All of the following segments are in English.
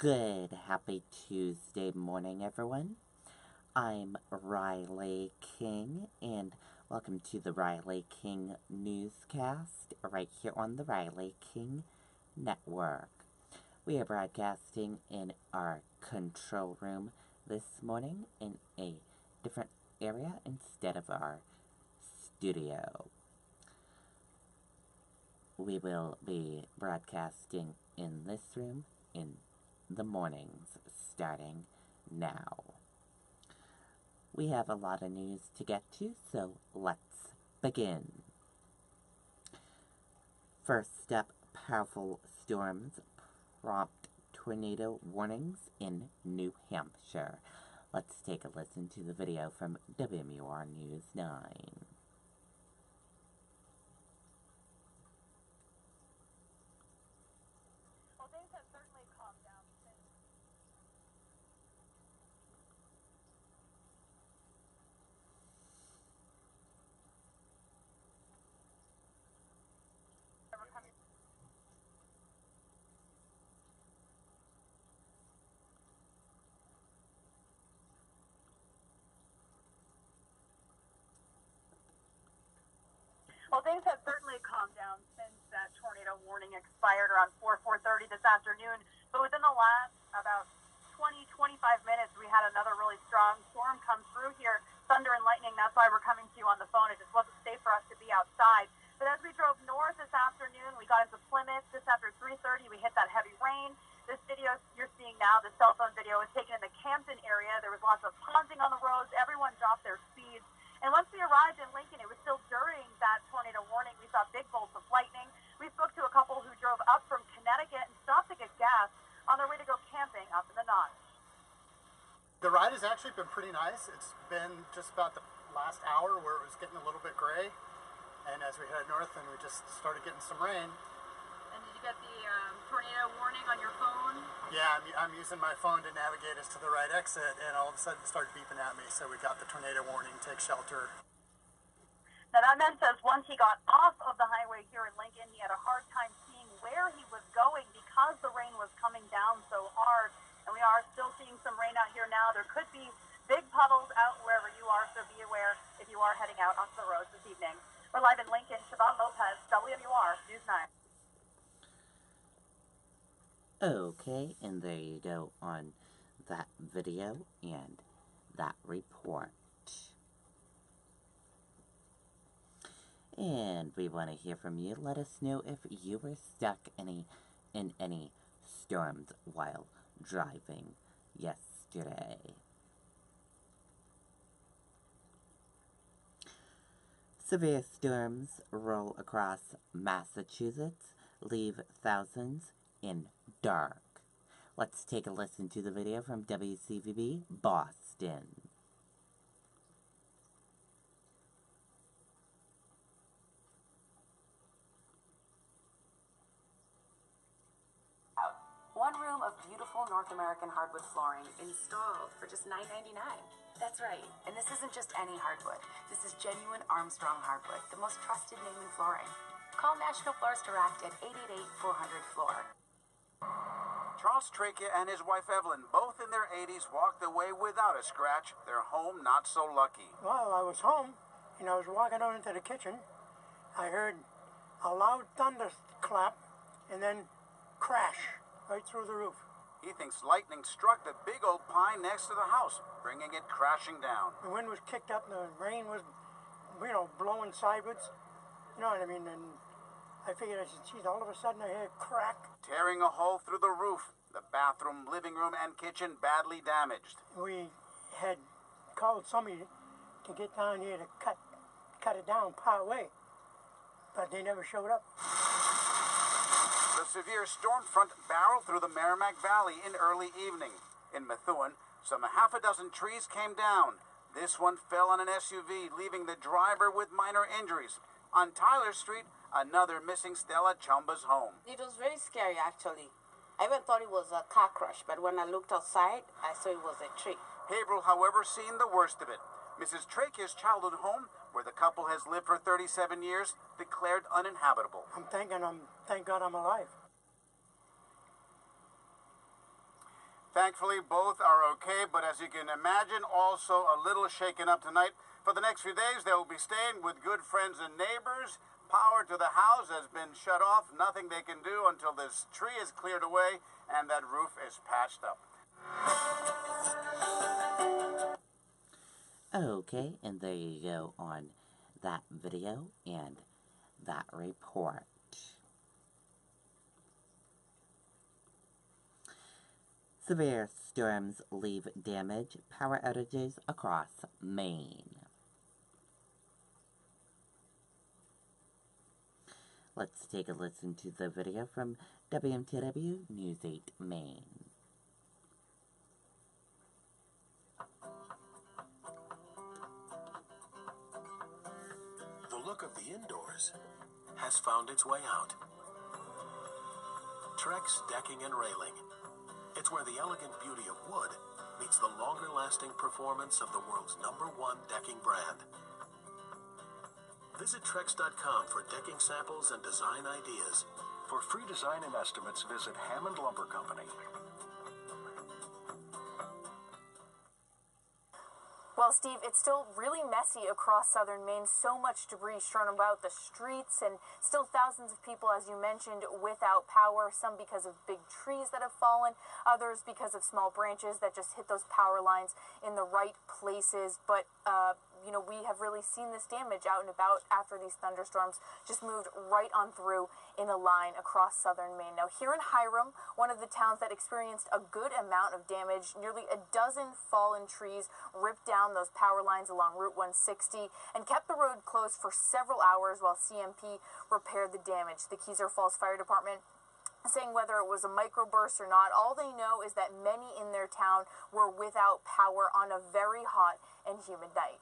Good, happy Tuesday morning, everyone. I'm Riley King, and welcome to the Riley King Newscast, right here on the Riley King Network. We are broadcasting in our control room this morning in a different area instead of our studio. We will be broadcasting in this room in the mornings starting now. We have a lot of news to get to, so let's begin. First up, powerful storms prompt tornado warnings in New Hampshire. Let's take a listen to the video from WMUR News 9. Well, things have certainly calmed down since that tornado warning expired around 4:30 this afternoon. But within the last about 25 minutes, we had another really strong storm come through here, thunder and lightning. That's why we're coming to you on the phone. It just wasn't safe for us to be outside. But as we drove north this afternoon, we got into Plymouth. Just after 3:30, we hit that heavy rain. This video you're seeing now, the cell phone video, was taken in the Campton area. There was lots of ponding on the roads. Everyone dropped their speeds. And once we arrived in Lincoln, it was still during that tornado warning. We saw big bolts of lightning. We spoke to a couple who drove up from Connecticut and stopped to get gas on their way to go camping up in the Notch. The ride has actually been pretty nice. It's been just about the last hour where it was getting a little bit gray. And as we head north, and we just started getting some rain. And did you get the tornado warning on your phone? Yeah, I'm using my phone to navigate us to the right exit, and all of a sudden it started beeping at me. So we got the tornado warning, take shelter. Now that man says once he got off of the highway here in Lincoln, he had a hard time seeing where he was going because the rain was coming down so hard. And we are still seeing some rain out here now. There could be big puddles out wherever you are, so be aware if you are heading out onto the roads this evening. We're live in Lincoln. Siobhan Lopez, WMUR News 9. Okay, and there you go on that video and that report. And we want to hear from you. Let us know if you were stuck in any storms while driving yesterday. Severe storms roll across Massachusetts, leave thousands in dark. Let's take a listen to the video from WCVB Boston. One room of beautiful North American hardwood flooring installed for just $9.99. That's right. And this isn't just any hardwood. This is genuine Armstrong hardwood, the most trusted name in flooring. Call National Floors Direct at 888-400-FLOOR. Charles Trachea and his wife Evelyn, both in their 80s, walked away without a scratch. Their home not so lucky. Well, I was home, and I was walking out into the kitchen. I heard a loud thunderclap, and then crash right through the roof. He thinks lightning struck the big old pine next to the house, bringing it crashing down. The wind was kicked up, and the rain was, blowing sideways. You know what I mean? And I figured, I said, geez, all of a sudden I hear a crack. Tearing a hole through the roof. The bathroom, living room, and kitchen badly damaged. We had called somebody to get down here to cut it down part way, but they never showed up. The severe storm front barreled through the Merrimack Valley in early evening. In Methuen, some half a dozen trees came down. This one fell on an SUV, leaving the driver with minor injuries. On Tyler Street, another missing Stella Chumba's home. It was very scary, actually. I even thought it was a car crash, but when I looked outside, I saw it was a tree. Haverhill, however, seen the worst of it. Mrs. Trachea's childhood home, where the couple has lived for 37 years, declared uninhabitable. Thank God I'm alive. Thankfully, both are okay, but as you can imagine, also a little shaken up tonight. For the next few days, they will be staying with good friends and neighbors. Power to the house has been shut off. Nothing they can do until this tree is cleared away and that roof is patched up. Okay, and there you go on that video and that report. Severe storms leave damage, power outages across Maine. Let's take a listen to the video from WMTW News 8 Maine. The look of the indoors has found its way out. Trex Decking and Railing. It's where the elegant beauty of wood meets the longer-lasting performance of the world's #1 decking brand. Visit Trex.com for decking samples and design ideas. For free design and estimates, visit Hammond Lumber Company. Well, Steve, it's still really messy across southern Maine. So much debris strewn about the streets, and still thousands of people, as you mentioned, without power. Some because of big trees that have fallen, others because of small branches that just hit those power lines in the right places. But we have really seen this damage out and about after these thunderstorms just moved right on through in a line across southern Maine. Now, here in Hiram, one of the towns that experienced a good amount of damage, nearly a dozen fallen trees ripped down those power lines along Route 160 and kept the road closed for several hours while CMP repaired the damage. The Keyser Falls Fire Department saying whether it was a microburst or not, all they know is that many in their town were without power on a very hot and humid night.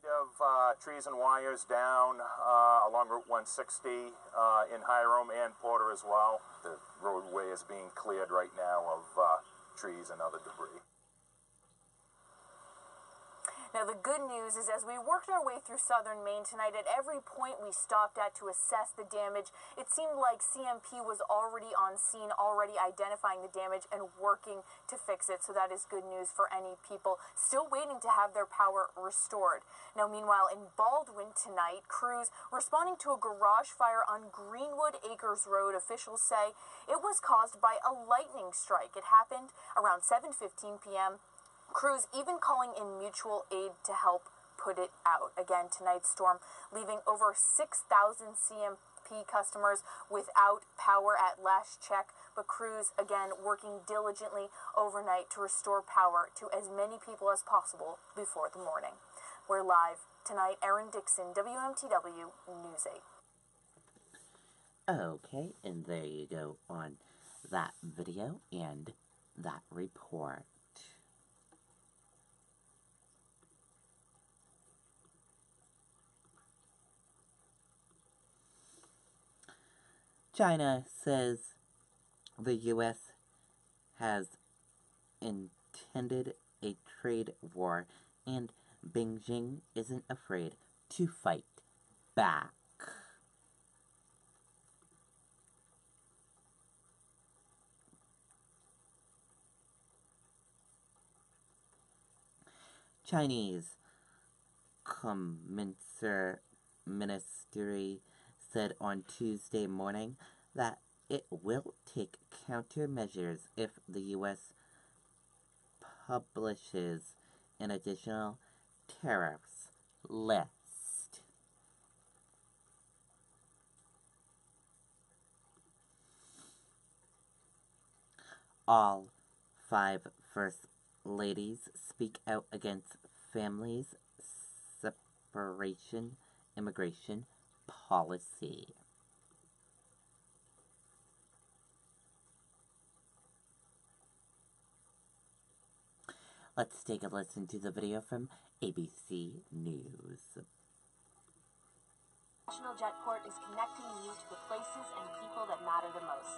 Of trees and wires down along Route 160 in Hiram and Porter as well. The roadway is being cleared right now of trees and other debris. Now, the good news is as we worked our way through southern Maine tonight, at every point we stopped at to assess the damage, it seemed like CMP was already on scene, already identifying the damage and working to fix it. So that is good news for any people still waiting to have their power restored. Now, meanwhile, in Baldwin tonight, crews responding to a garage fire on Greenwood Acres Road. Officials say it was caused by a lightning strike. It happened around 7:15 p.m. Crews even calling in mutual aid to help put it out. Again, tonight's storm leaving over 6,000 CMP customers without power at last check, but crews again working diligently overnight to restore power to as many people as possible before the morning. We're live tonight. Erin Dixon, WMTW News 8. Okay, and there you go on that video and that report. China says the U.S. has intended a trade war and Beijing isn't afraid to fight back. Chinese Ministry said on Tuesday morning that it will take countermeasures if the U.S. publishes an additional tariffs list. All 5 First Ladies speak out against families separation immigration policy. Let's take a listen to the video from ABC News. National Jetport is connecting you to the places and people that matter the most.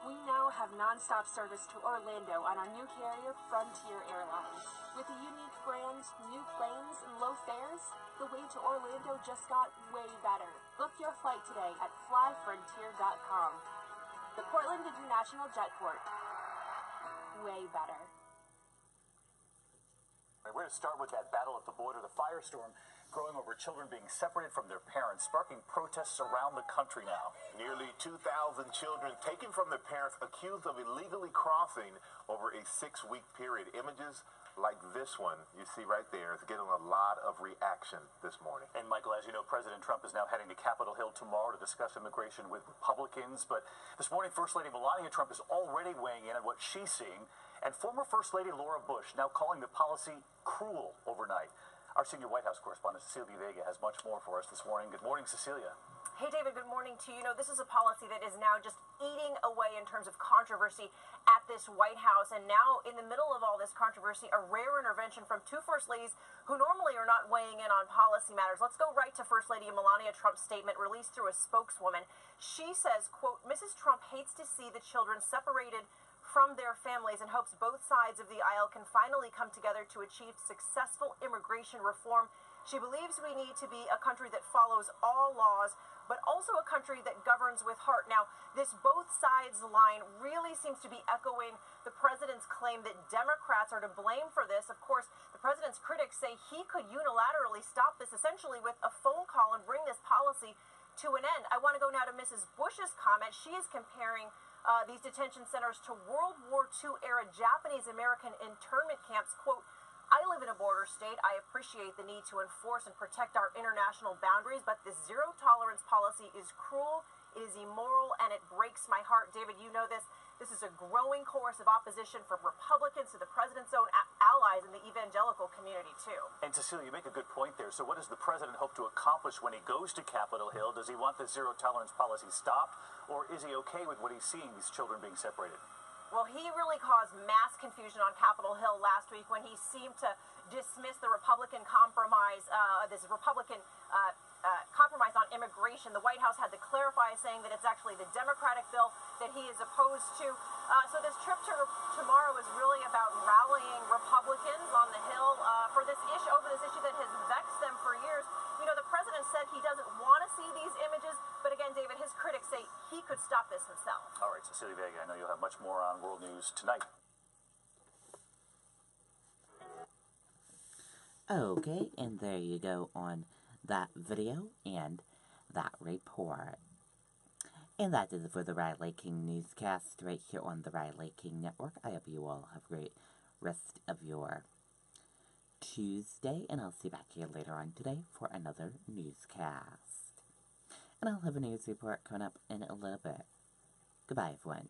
We now have non-stop service to Orlando on our new carrier, Frontier Airlines. With a unique brand, new planes, and low fares, the way to Orlando just got way better. Book your flight today at flyfrontier.com. The Portland International Jetport. Way better. We're going to start with that battle at the border, the firestorm growing over children being separated from their parents, sparking protests around the country now. Nearly 2,000 children taken from their parents accused of illegally crossing over a 6-week period. Images like this one you see right there is getting a lot of reaction this morning. And Michael, as you know, President Trump is now heading to Capitol Hill tomorrow to discuss immigration with Republicans. But this morning, First Lady Melania Trump is already weighing in on what she's seeing. And former First Lady Laura Bush now calling the policy cruel overnight. Our senior White House correspondent, Cecilia Vega, has much more for us this morning. Good morning, Cecilia. Hey, David, good morning to you. You know, this is a policy that is now just eating away in terms of controversy at this White House. And now, in the middle of all this controversy, a rare intervention from two First Ladies who normally are not weighing in on policy matters. Let's go right to First Lady Melania Trump's statement released through a spokeswoman. She says, quote, Mrs. Trump hates to see the children separated from their families and hopes both sides of the aisle can finally come together to achieve successful immigration reform. She believes we need to be a country that follows all laws, but also a country that governs with heart. Now, this both sides line really seems to be echoing the president's claim that Democrats are to blame for this. Of course, the president's critics say he could unilaterally stop this essentially with a phone call and bring this policy to an end. I want to go now to Mrs. Bush's comment. She is comparing these detention centers to World War II era Japanese American internment camps. Quote, I live in a border state. I appreciate the need to enforce and protect our international boundaries, but this zero tolerance policy is cruel, it is immoral, and it breaks my heart. David, you know this. This is a growing chorus of opposition from Republicans to the president's own allies in the evangelical community, too. And Cecilia, you make a good point there. So what does the president hope to accomplish when he goes to Capitol Hill? Does he want the zero tolerance policy stopped, or is he okay with what he's seeing, these children being separated? Well, he really caused mass confusion on Capitol Hill last week when he seemed to dismiss the Republican compromise, compromise on immigration. The White House had to clarify, saying that it's actually the Democratic bill that he is opposed to. So this trip to tomorrow is really about rallying Republicans on the Hill for this issue, over this issue that has vexed them for years. You know, the president said he doesn't want to see these images, but again, David, his critics say he could stop this himself. All right, Cecilia Vega, I know you'll have much more on World News tonight. Okay, and there you go on that video and that report. And that is it for the Riley King Newscast right here on the Riley King Network. I hope you all have a great rest of your Tuesday, and I'll see you back here later on today for another newscast. And I'll have a news report coming up in a little bit. Goodbye, everyone.